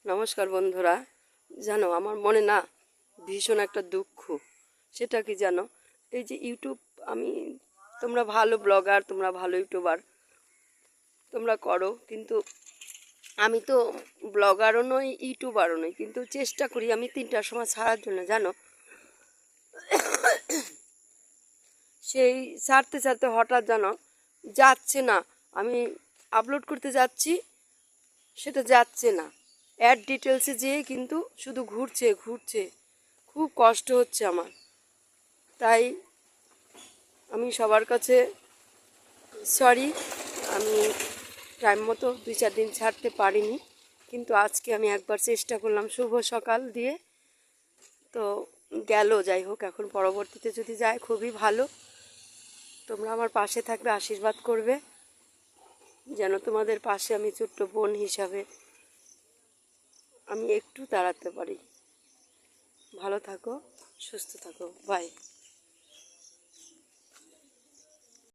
নমস্কার বন্ধুরা, জানো আমার মনে না ভীষণ একটা দুঃখ। সেটা কি জানো, এই যে ইউটিউব, আমি তোমরা ভালো ব্লগার, তোমরা ভালো ইউটিউবার, তোমরা করো, কিন্তু আমি তো ব্লগারও নই, ইউটিউবারও নই, কিন্তু চেষ্টা করি আমি 3টার সময় ছাড়ার জন্য। জানো, সেই ছাড়তে ছাড়তে হঠাৎ জানো যাচ্ছে না, আমি আপলোড করতে যাচ্ছি, সেটা যাচ্ছে না। অ্যাড ডিটেলসে যেয়ে কিন্তু শুধু ঘুরছে ঘুরছে, খুব কষ্ট হচ্ছে আমার। তাই আমি সবার কাছে সরি, আমি টাইম মতো 2-4 দিন ছাড়তে পারিনি, কিন্তু আজকে আমি একবার চেষ্টা করলাম শুভ সকাল দিয়ে, তো গেল। যাই হোক, এখন পরবর্তীতে যদি যায় খুবই ভালো। তোমরা আমার পাশে থাকবে, আশীর্বাদ করবে যেন তোমাদের পাশে আমি ছোট্ট বোন হিসাবে আমি একটু দাঁড়াতে পারি। ভালো থাকো, সুস্থ থাকো, বাই।